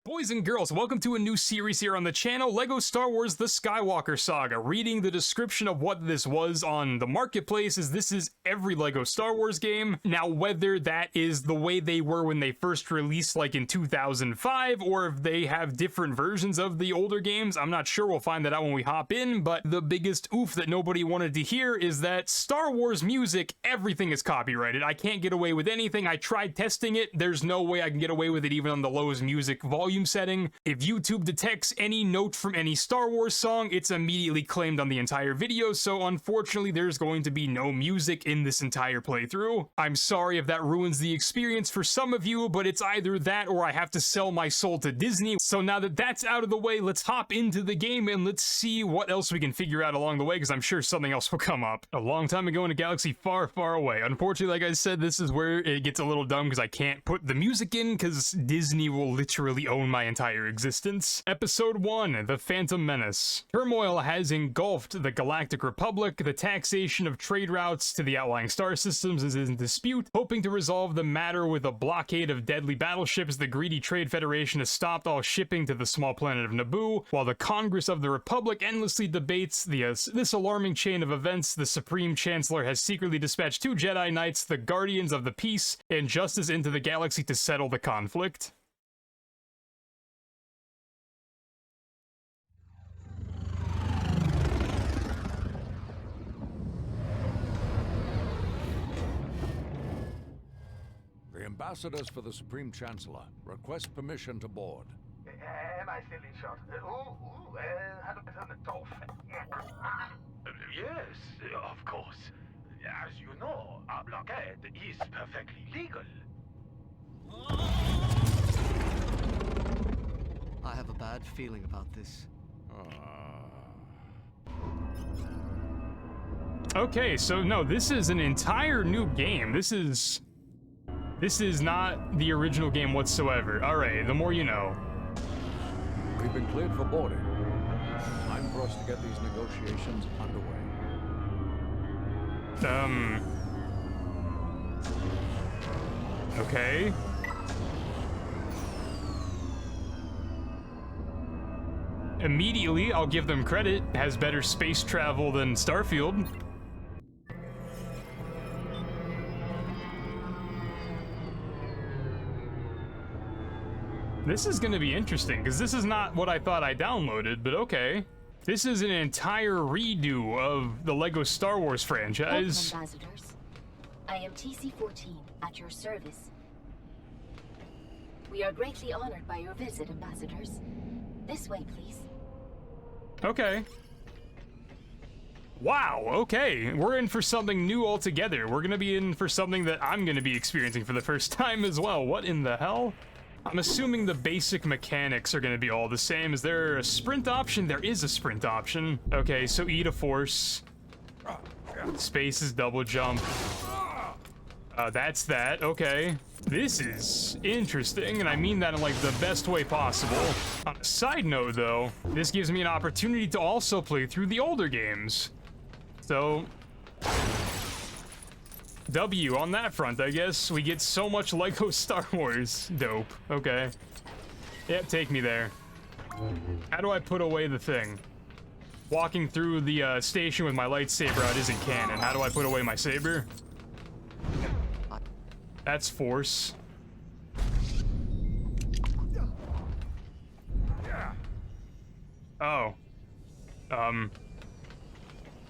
Boys and girls, welcome to a new series here on the channel, LEGO Star Wars The Skywalker Saga. Reading the description of what this was on the marketplace is this is every LEGO Star Wars game. Now, whether that is the way they were when they first released, like in 2005, or if they have different versions of the older games, I'm not sure. We'll find that out when we hop in, but the biggest oof that nobody wanted to hear is that Star Wars music, everything is copyrighted. I can't get away with anything. I tried testing it. There's no way I can get away with it even on the lowest music volume setting. If YouTube detects any note from any Star Wars song, it's immediately claimed on the entire video, so unfortunately there's going to be no music in this entire playthrough. I'm sorry if that ruins the experience for some of you, but it's either that or I have to sell my soul to Disney. So now that that's out of the way, let's hop into the game and let's see what else we can figure out along the way, because I'm sure something else will come up. A long time ago in a galaxy far, far away. Unfortunately, like I said, this is where it gets a little dumb because I can't put the music in because Disney will literally own my entire existence. Episode 1, The Phantom Menace. Turmoil has engulfed the Galactic Republic. The taxation of trade routes to the outlying star systems is in dispute. Hoping to resolve the matter with a blockade of deadly battleships, the greedy Trade Federation has stopped all shipping to the small planet of Naboo. While the Congress of the Republic endlessly debates this alarming chain of events, the Supreme Chancellor has secretly dispatched 2 Jedi Knights, the Guardians of the Peace and Justice, into the galaxy to settle the conflict. The ambassadors for the Supreme Chancellor request permission to board. Am I still in shot? How do I turn it off? Yes, of course. As you know, a blockade is perfectly legal. I have a bad feeling about this. Okay, so no, this is an entire new game. This is not the original game whatsoever. Alright, the more you know. We've been cleared for boarding. Time for us to get these negotiations underway. Okay. Immediately, I'll give them credit. Has better space travel than Starfield. This is gonna be interesting, because this is not what I thought I downloaded, but okay. This is an entire redo of the LEGO Star Wars franchise. Welcome, ambassadors. I am TC-14, at your service. We are greatly honored by your visit, ambassadors. This way, please. Okay. Wow, okay. We're in for something new altogether. We're gonna be in for something that I'm gonna be experiencing for the first time as well. What in the hell? I'm assuming the basic mechanics are going to be all the same. Is there a sprint option? There is a sprint option. Okay, so E to force. Space is double jump. That's that. Okay. This is interesting, and I mean that in, like, the best way possible. On a side note, though, this gives me an opportunity to also play through the older games. So W on that front, I guess. We get so much LEGO Star Wars. Dope. Okay. Yep, take me there. How do I put away the thing? Walking through the station with my lightsaber out isn't canon. How do I put away my saber? That's force. Oh.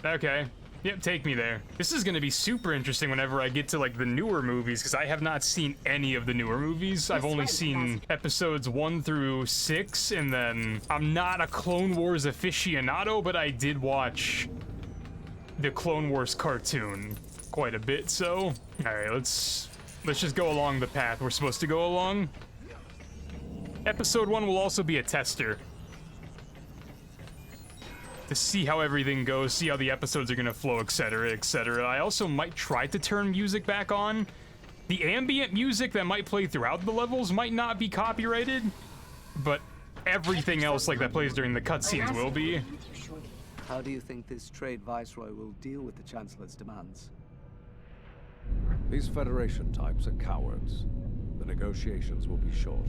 Okay. Yep, take me there. This is gonna be super interesting whenever I get to, like, the newer movies, because I have not seen any of the newer movies. I've only seen episodes 1 through 6, and then I'm not a Clone Wars aficionado, but I did watch the Clone Wars cartoon quite a bit, so. Alright, let's just go along the path we're supposed to go along. Episode 1 will also be a tester, to see how everything goes, see how the episodes are gonna flow, etc., etc. I also might try to turn music back on. The ambient music that might play throughout the levels might not be copyrighted, but everything else, like, that plays during the cutscenes will be. How do you think this trade viceroy will deal with the Chancellor's demands? These Federation types are cowards. The negotiations will be short.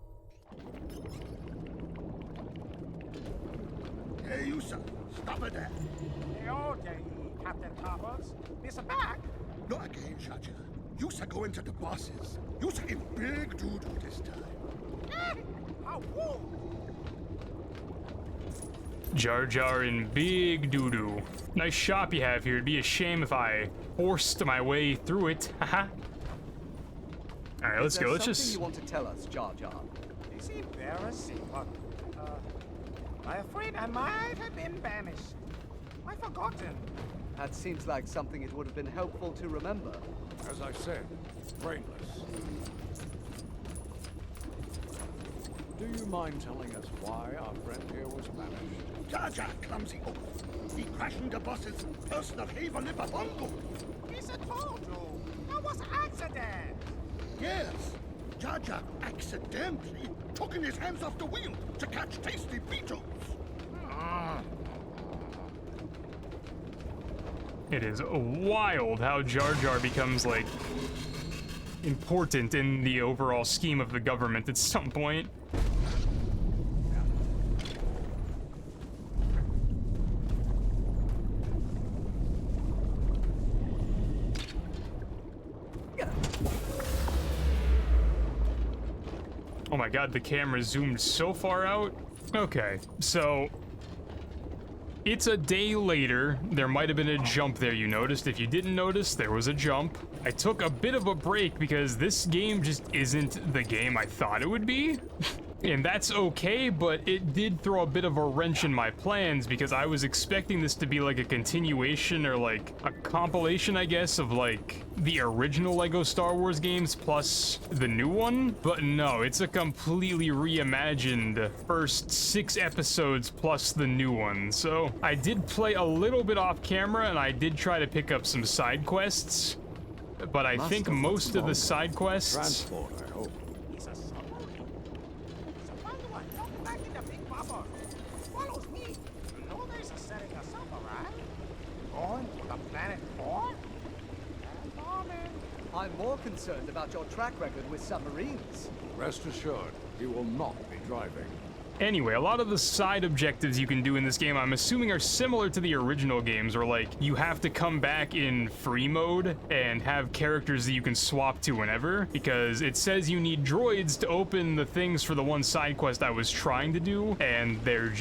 sir. Stop it there. Hey, okay, Captain Toppers. Mr. Back. Not again, Shaja. You sir go into the bosses. You sir in big doo-doo this time. How woo! Jar Jar and big doo-doo. Nice shop you have here. It'd be a shame if I forced my way through it. Haha. Alright, let's go. Let's just... you want to tell us, Jar Jar? It's embarrassing, but, I'm afraid I might have been banished. I've forgotten. That seems like something it would have been helpful to remember. As I said, brainless. Do you mind telling us why our friend here was banished? Jar Jar clumsy oaf. He crashed the boss's personal haven in Babongo. Mr. told you. That was accident. Yes. Jar Jar accidentally took his hands off the wheel to catch tasty beetles. It is wild how Jar Jar becomes, like, important in the overall scheme of the government at some point. Oh my god, the camera zoomed so far out. Okay, so it's a day later. There might have been a jump there, you noticed. If you didn't notice, there was a jump. I took a bit of a break because this game just isn't the game I thought it would be. And that's okay, but it did throw a bit of a wrench in my plans because I was expecting this to be like a continuation or like a compilation, I guess, of like the original Lego Star Wars games plus the new one. But no, it's a completely reimagined first 6 episodes plus the new one. So I did play a little bit off camera and I did try to pick up some side quests. But I think most of the side quests... Transport, I hope. It's a submarine. So why do I walk back in the big bubble? Follows me. You know there's a setting us up, alright? Going to the planet 4? And bombing. I'm more concerned about your track record with submarines. Rest assured, he will not be driving. Anyway, a lot of the side objectives you can do in this game, I'm assuming, are similar to the original games, or like, you have to come back in free mode and have characters that you can swap to whenever, because it says you need droids to open the things for the one side quest I was trying to do, and they're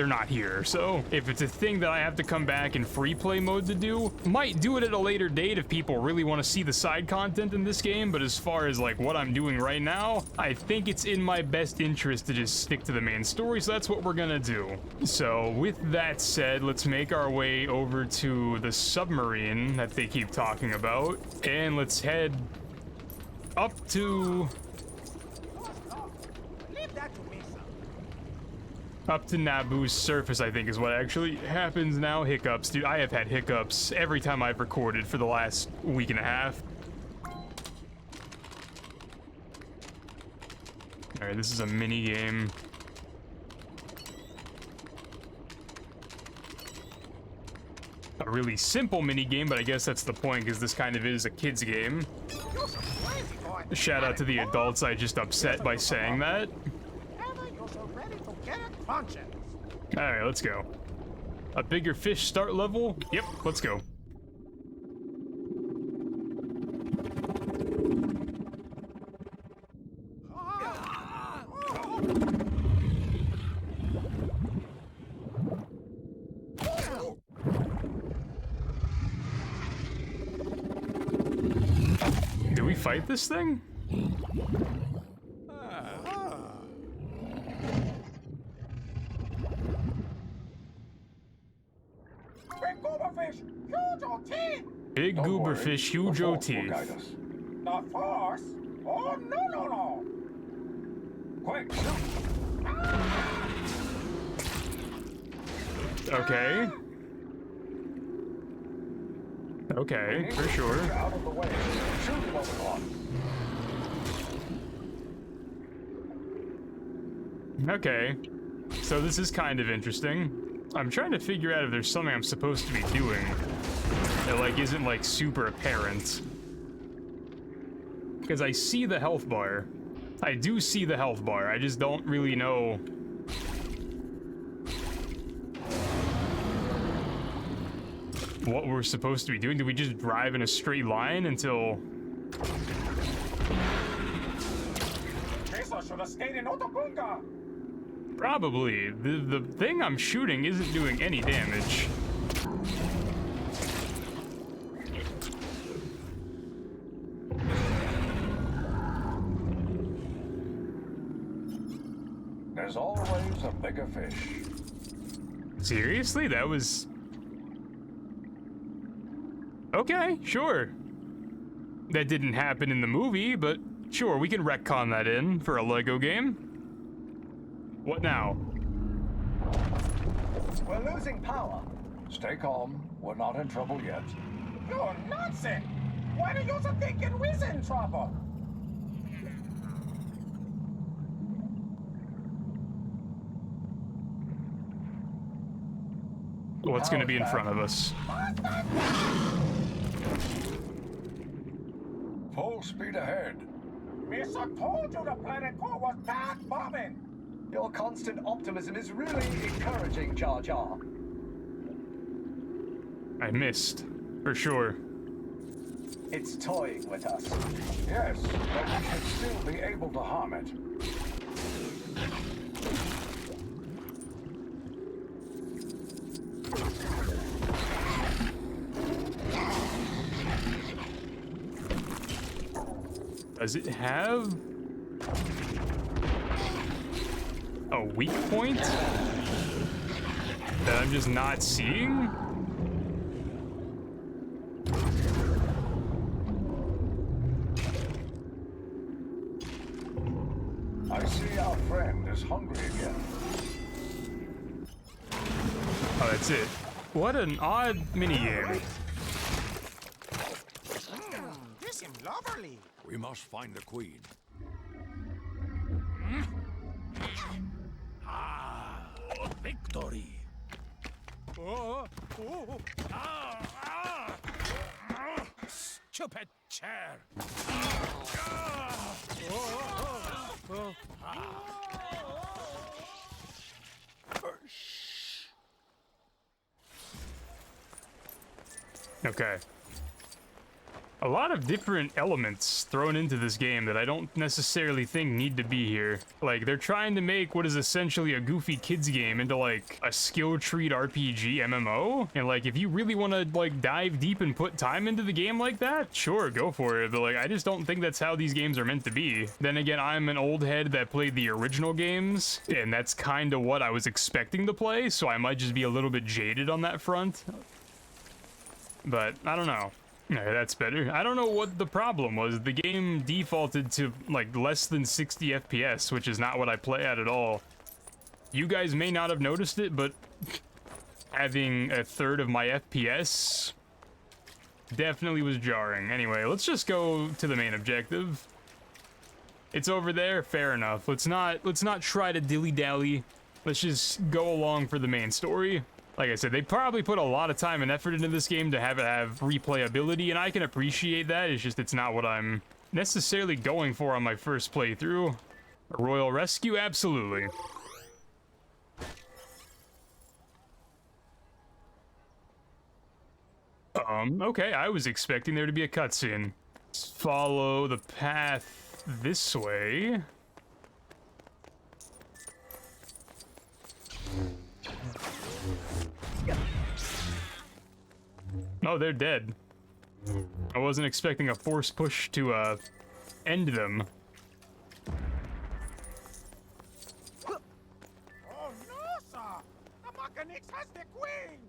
not here. So, if it's a thing that I have to come back in free play mode to do, might do it at a later date if people really want to see the side content in this game, but as far as like what I'm doing right now, I think it's in my best interest to just stick to the main story, so that's what we're gonna do. So with that said, let's make our way over to the submarine that they keep talking about, and let's head up to Leave that to me, sir. Naboo's surface, I think is what actually happens now. Hiccups, dude. I have had hiccups every time I've recorded for the last week and a half. All right, this is a mini game. A really simple mini game, but I guess that's the point because this kind of is a kid's game. You're so crazy, boy. Shout out to the adults I just upset by saying that. Ever you're so ready to get a conscience. All right, let's go. A bigger fish start level? Yep, let's go. Do we fight this thing? Big gooberfish, huge OT. Big gooberfish, huge OT. The force? Oh, no. Quick! Okay. Okay, for sure. Out of the way. Shoot him over. Okay. So this is kind of interesting. I'm trying to figure out if there's something I'm supposed to be doing that, like, isn't, like, super apparent. Because I see the health bar. I do see the health bar. I just don't really know what we're supposed to be doing. Do we just drive in a straight line until... Eso should have stayed in Otokunga. Probably. The thing I'm shooting isn't doing any damage. There's always a bigger fish. Seriously? That was... Okay, sure. That didn't happen in the movie, but sure, we can retcon that in for a Lego game. What now? We're losing power. Stay calm. We're not in trouble yet. You're nonsense. Why do you think we're in trouble? What's gonna be in front of us? Full speed ahead. Missa told you the planet core was back bombing. Your constant optimism is really encouraging, Jar Jar. I missed, for sure. It's toying with us. Yes, but we should still be able to harm it. Does it have a weak point that I'm just not seeing? I see our friend is hungry again. Oh, that's it. What an odd minigame. This seems lovely. We must find the queen. Victory. Stupid chair. Okay. A lot of different elements thrown into this game that I don't necessarily think need to be here. Like, they're trying to make what is essentially a goofy kids game into, like, a skill-treed RPG MMO. And, like, if you really want to, like, dive deep and put time into the game like that, sure, go for it. But, like, I just don't think that's how these games are meant to be. Then again, I'm an old head that played the original games, and that's kind of what I was expecting to play, so I might just be a little bit jaded on that front. But, I don't know. Yeah, that's better. I don't know what the problem was. The game defaulted to, like, less than 60 FPS, which is not what I play at all. You guys may not have noticed it, but having a third of my FPS definitely was jarring. Anyway, let's just go to the main objective. It's over there, fair enough. Let's not try to dilly-dally. Let's just go along for the main story. Like I said, they probably put a lot of time and effort into this game to have it have replayability, and I can appreciate that. It's just, it's not what I'm necessarily going for on my first playthrough. A royal rescue? Absolutely. Okay, I was expecting there to be a cutscene. Let's follow the path this way. Oh, they're dead. I wasn't expecting a force push to, end them. Oh no, sir! The mechanics has the queen!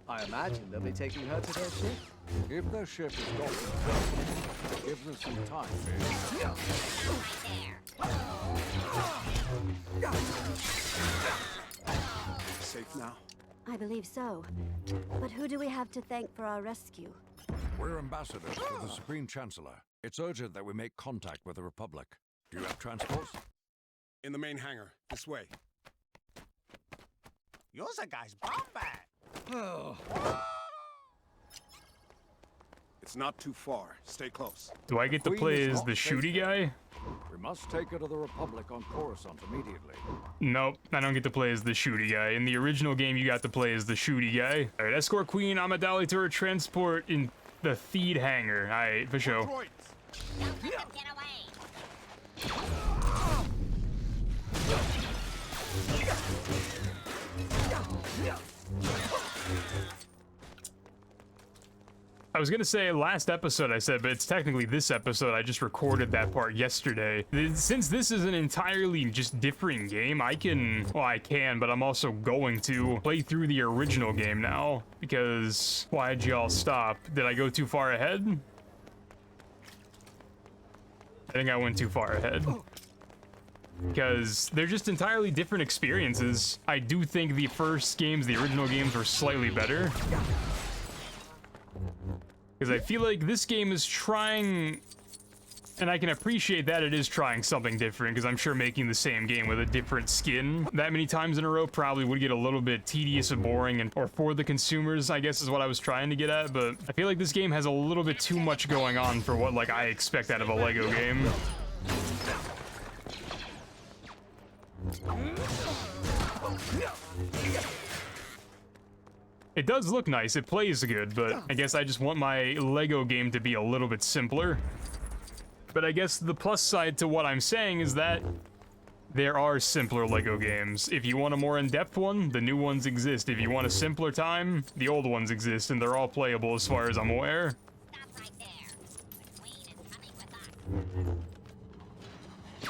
I imagine they'll be taking her to their ship. If their ship is gone, give them some time, babe. Safe now. I believe so. But who do we have to thank for our rescue? We're ambassadors to the Supreme Chancellor. It's urgent that we make contact with the Republic. Do you have transport? In the main hangar. This way. You're the guy's bomb bat! It's not too far. Stay close. Do I get to Queen play is as not the shooty guy? We must take her to the Republic on Coruscant immediately. Nope, I don't get to play as the shooty guy. In the original game, you got to play as the shooty guy. All right, escort Queen Amidala to her transport in the feed hangar. All right, for sure. Droids. Don't let them get away. I was gonna say last episode I said, but it's technically this episode. I just recorded that part yesterday. Since this is an entirely just different game, I can, but I'm also going to play through the original game now. Because, why'd y'all stop? Did I go too far ahead? I think I went too far ahead. Because they're just entirely different experiences. I do think the first games, the original games, were slightly better. Because I feel like this game is trying, and I can appreciate that it is trying something different, because I'm sure making the same game with a different skin that many times in a row probably would get a little bit tedious and boring, and or for the consumers, I guess is what I was trying to get at, but I feel like this game has a little bit too much going on for what, like, I expect out of a Lego game. It does look nice, it plays good, but I guess I just want my Lego game to be a little bit simpler. But I guess the plus side to what I'm saying is that there are simpler Lego games. If you want a more in-depth one, the new ones exist. If you want a simpler time, the old ones exist, and they're all playable as far as I'm aware. Stop right there. The Queen is coming with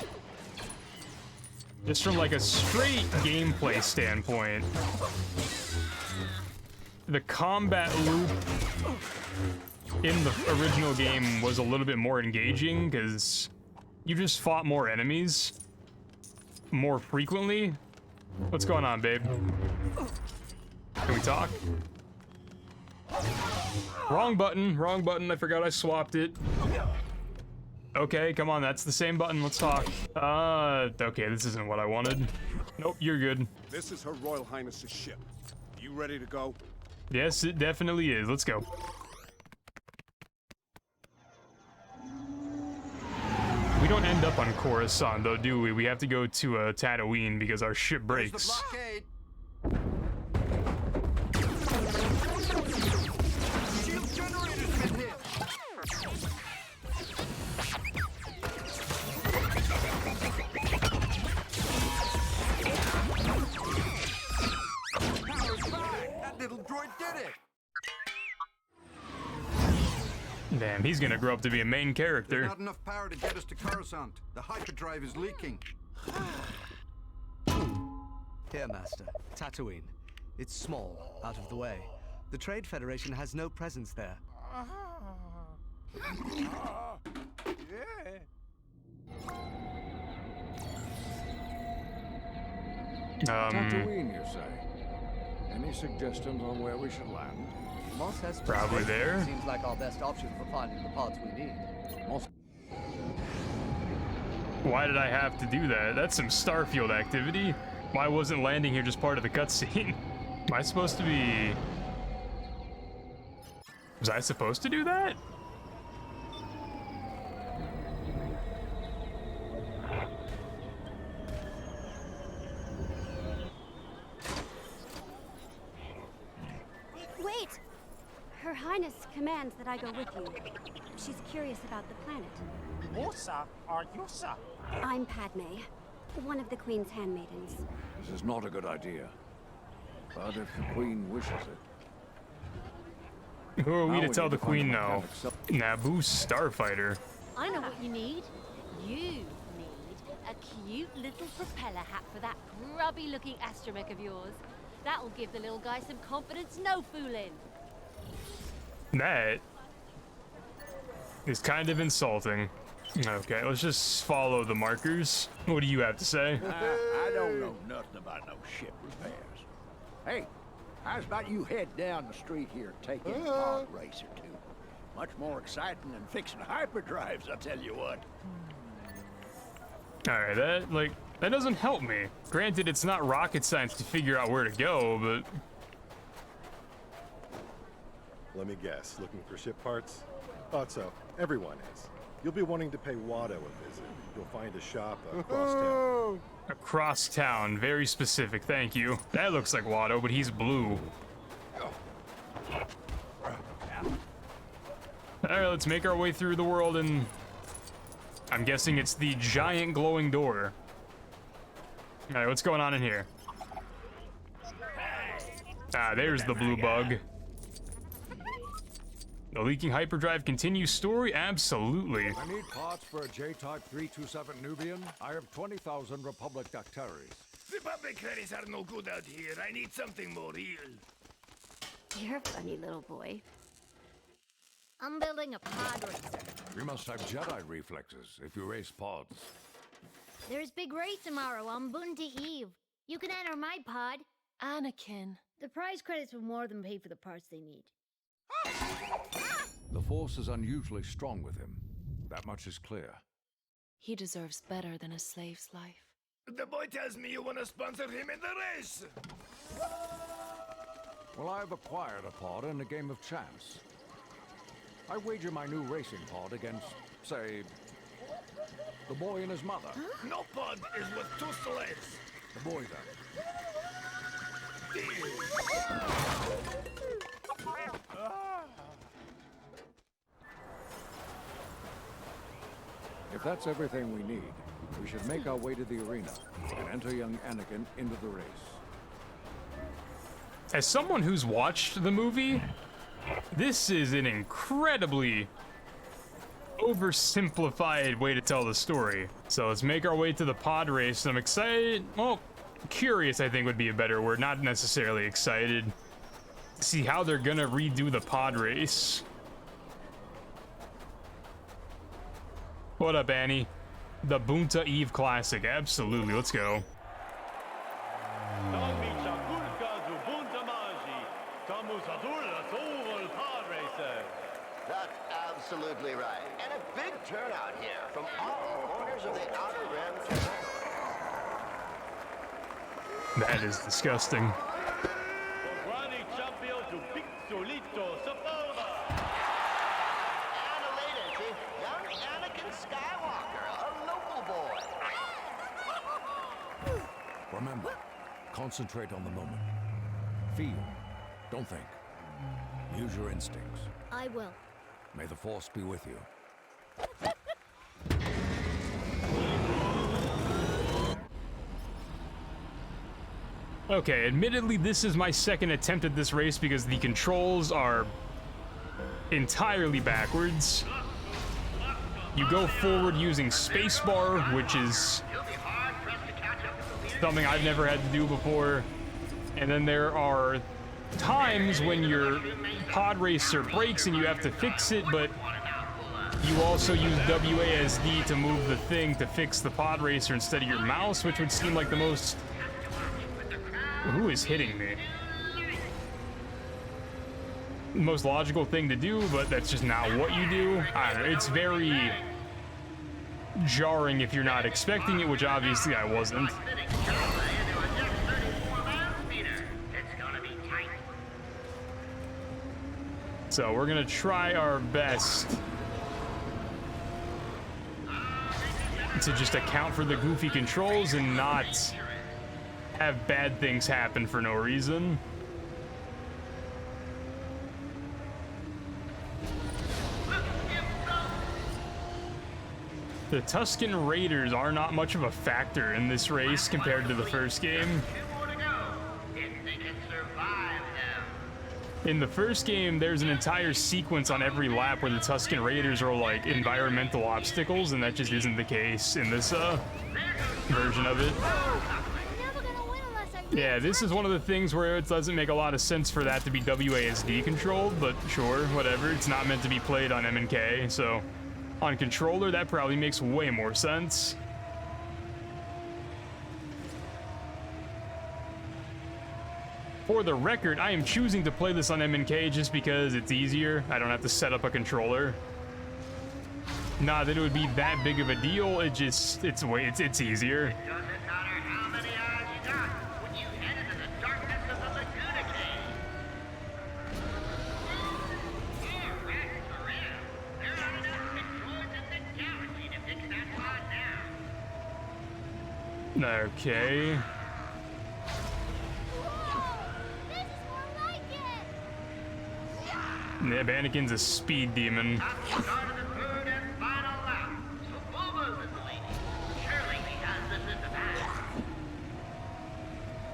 us. Just from like a straight gameplay standpoint, the combat loop in the original game was a little bit more engaging because you just fought more enemies more frequently. What's going on, babe? Can we talk? Wrong button, I forgot I swapped it. Okay, come on, that's the same button, let's talk. Okay, this isn't what I wanted. Nope, you're good. This is Her Royal Highness's ship. You ready to go? Yes, it definitely is. Let's go. We don't end up on Coruscant, though, do we? We have to go to Tatooine because our ship breaks. Shield generator's been hit. Power's back. That little droid did it. Damn, he's gonna grow up to be a main character. Not enough power to get us to Coruscant. The hyperdrive is leaking. Here, Master. Tatooine. It's small, out of the way. The Trade Federation has no presence there. Tatooine, you say? Any suggestions on where we should land? Moss has Probably there. Seems like our best option for finding the parts we need. Moss. Why did I have to do that? That's some Starfield activity. Why wasn't landing here just part of the cutscene? Am I supposed to be... Was I supposed to do that? Wait! Her Highness commands that I go with you. She's curious about the planet. Musa or Yusa? I'm Padme, one of the Queen's handmaidens. This is not a good idea. But if the Queen wishes it... Who are we Now to we tell need the to find Queen a no? mechanic Naboo's Starfighter. I know what you need. You need a cute little propeller hat for that grubby-looking astromech of yours. That'll give the little guy some confidence, no fooling. That is kind of insulting. Okay, let's just follow the markers. What do you have to say? I don't know nothing about no ship repairs. Hey, how's about you head down the street here taking a pod race or two? Much more exciting than fixing hyperdrives, I'll tell you what. Alright, that doesn't help me. Granted, it's not rocket science to figure out where to go, but... Let me guess, looking for ship parts? Thought so. Everyone is. You'll be wanting to pay Watto a visit. You'll find a shop across town. Across town, very specific, thank you. That looks like Watto, but he's blue. Alright, let's make our way through the world, and I'm guessing it's the giant glowing door. Alright, what's going on in here? Ah, there's the blue bug. The leaking hyperdrive continues story? Absolutely. I need parts for a J-Type 327 Nubian. I have 20,000 Republic Dactaries. Republic credits are no good out here. I need something more real. You're a funny little boy. I'm building a pod racer. We must have Jedi reflexes if you race pods. There's big race tomorrow on Bunty Eve. You can enter my pod. Anakin. The prize credits will more than pay for the parts they need. The Force is unusually strong with him. That much is clear. He deserves better than a slave's life. The boy tells me you want to sponsor him in the race. Well, I have acquired a pod in a game of chance. I wager my new racing pod against, say, the boy and his mother. Huh? No pod is with 2 slaves. The boy, then. If that's everything we need, we should make our way to the arena and enter young Anakin into the race. As someone who's watched the movie, this is an incredibly oversimplified way to tell the story. So let's make our way to the pod race. I'm excited. Well, curious, I think, would be a better word. Not necessarily excited. See how they're gonna redo the pod race. What up, Annie? The Bunta Eve Classic. Absolutely. Let's go. That's absolutely right. And a big turnout here from all corners of the Outer Rim. That is disgusting. And a late entry, young Anakin Skywalker, a local boy. Remember, concentrate on the moment. Feel, don't think. Use your instincts. I will. May the Force be with you. Okay, admittedly, this is my second attempt at this race because the controls are entirely backwards. You go forward using spacebar, which is something I've never had to do before. And then there are times when your pod racer breaks and you have to fix it, but you also use WASD to move the thing to fix the pod racer instead of your mouse, which would seem like the most... Who is hitting me? Most logical thing to do, but that's just not what you do. I don't know, it's very jarring if you're not expecting it, which obviously I wasn't. So we're gonna try our best to just account for the goofy controls and not have bad things happen for no reason. The Tusken Raiders are not much of a factor in this race compared to the first game. In the first game, there's an entire sequence on every lap where the Tusken Raiders are like environmental obstacles, and that just isn't the case in this version of it. Yeah, this is one of the things where it doesn't make a lot of sense for that to be WASD controlled, but sure, whatever. It's not meant to be played on M&K, so on controller, that probably makes way more sense. For the record, I am choosing to play this on M&K just because it's easier. I don't have to set up a controller. Not that it would be that big of a deal, it's easier. Okay. Yeah, Anakin's a speed demon.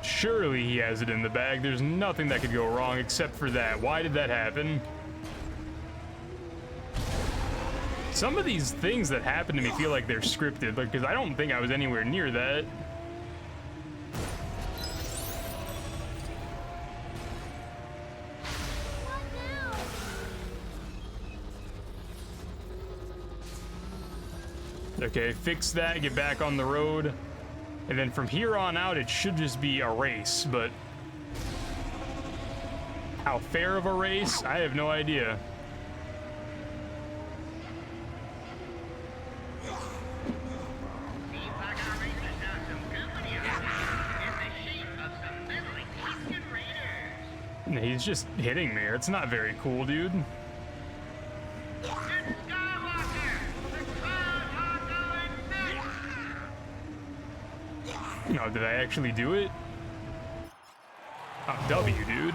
Surely he has it in the bag. There's nothing that could go wrong except for that. Why did that happen? Some of these things that happen to me feel like they're scripted, like, because I don't think I was anywhere near that. Okay, fix that, get back on the road. And then from here on out, it should just be a race, but how fair of a race? I have no idea. He's just hitting me. It's not very cool, dude. No, did I actually do it? Oh, W, dude.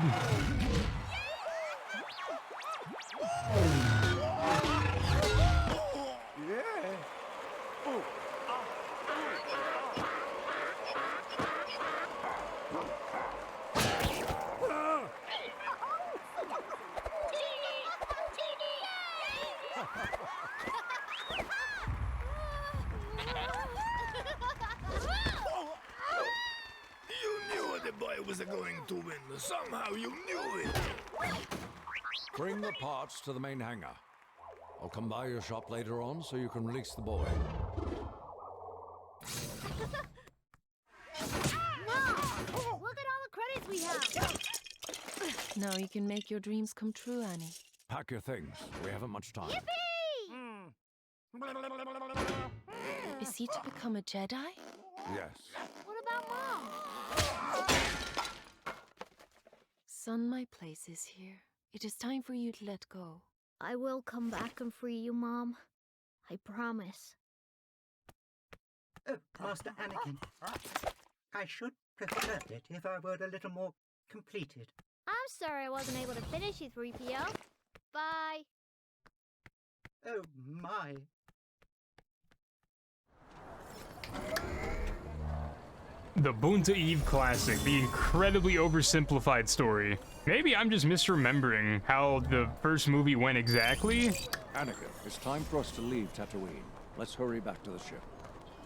Somehow you knew it. Bring the parts to the main hangar. I'll come by your shop later on so you can release the boy. Mom, look at all the credits we have. Now you can make your dreams come true, Annie. Pack your things. We haven't much time. Yippee! Is he to become a Jedi? Yes. What about Mom? Son, my place is here. It is time for you to let go. I will come back and free you, Mom. I promise. Oh, Master Anakin. I should prefer it if I were a little more completed. I'm sorry I wasn't able to finish you, 3PO. Bye. Oh, my. The Boonta Eve Classic, the incredibly oversimplified story. Maybe I'm just misremembering how the first movie went exactly. Anakin, it's time for us to leave Tatooine. Let's hurry back to the ship.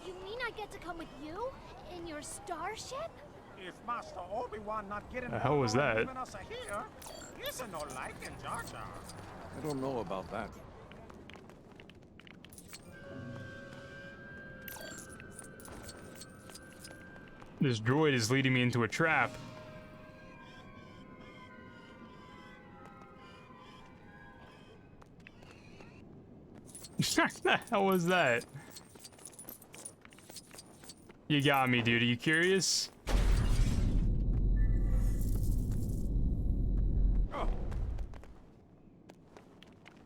You mean I get to come with you? In your starship? If Master Obi-Wan not getting The hell was that? us here, he's no liking Jar Jar. I don't know about that. This droid is leading me into a trap. What the hell was that? You got me, dude. Are you curious?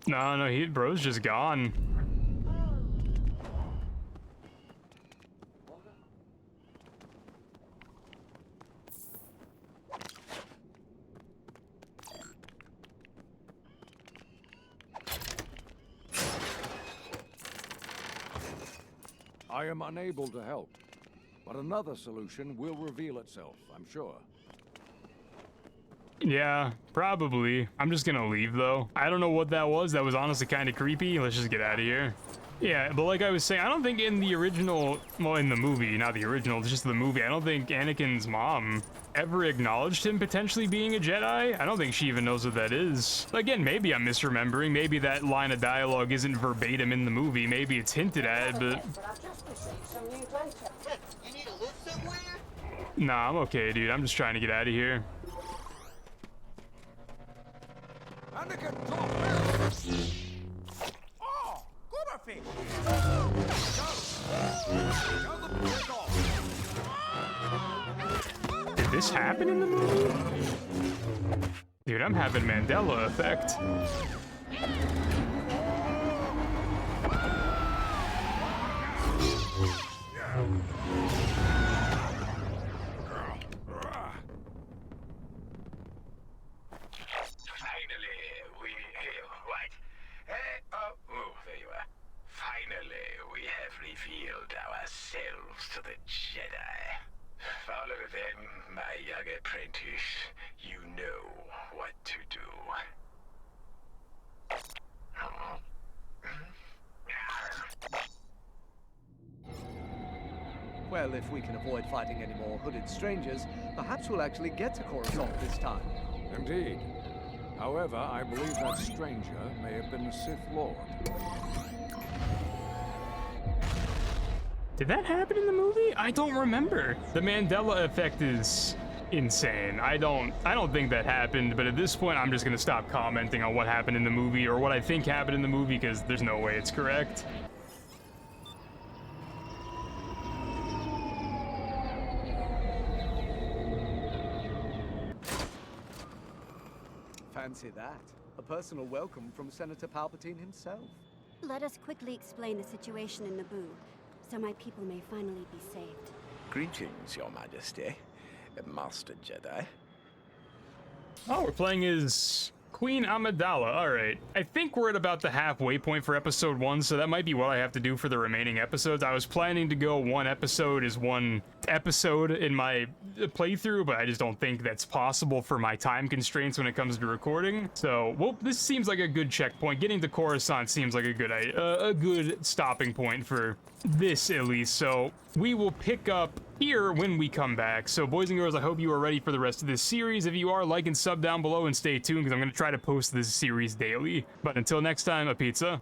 No, bro's just gone. I am unable to help, but another solution will reveal itself, I'm sure. Yeah, probably. I'm just gonna leave, though. I don't know what that was. That was honestly kind of creepy. Let's just get out of here. Yeah, but like I was saying, I don't think in the original, well, in the movie, not the original, just the movie, I don't think Anakin's mom ever acknowledged him potentially being a Jedi. I don't think she even knows what that is. Again, maybe I'm misremembering. Maybe that line of dialogue isn't verbatim in the movie. Maybe it's hinted at, but... Nah, I'm okay, dude. I'm just trying to get out of here. Anakin, Oh, Gooberfish! Did this happen in the movie? Dude, I'm having Mandela effect. apprentice. You know what to do. Well, if we can avoid fighting any more hooded strangers, perhaps we'll actually get to Coruscant this time. Indeed. However, I believe that stranger may have been a Sith Lord. Did that happen in the movie? I don't remember. The Mandela effect is insane. I don't think that happened, but at this point I'm just gonna stop commenting on what happened in the movie or what I think happened in the movie because there's no way it's correct. Fancy that. A personal welcome from Senator Palpatine himself. Let us quickly explain the situation in Naboo, so my people may finally be saved. Greetings, Your Majesty, Master Jedi. Oh, we're playing as Queen Amidala. All right. I think we're at about the halfway point for episode 1, so that might be what I have to do for the remaining episodes. I was planning to go one episode is one episode in my playthrough, but I just don't think that's possible for my time constraints when it comes to recording. So, well, this seems like a good checkpoint. Getting to Coruscant seems like a good stopping point for this, at least. So, we will pick up here when we come back. So, boys and girls, I hope you are ready for the rest of this series. If you are, like and sub down below and stay tuned because I'm going to try to post this series daily. But until next time, a pizza.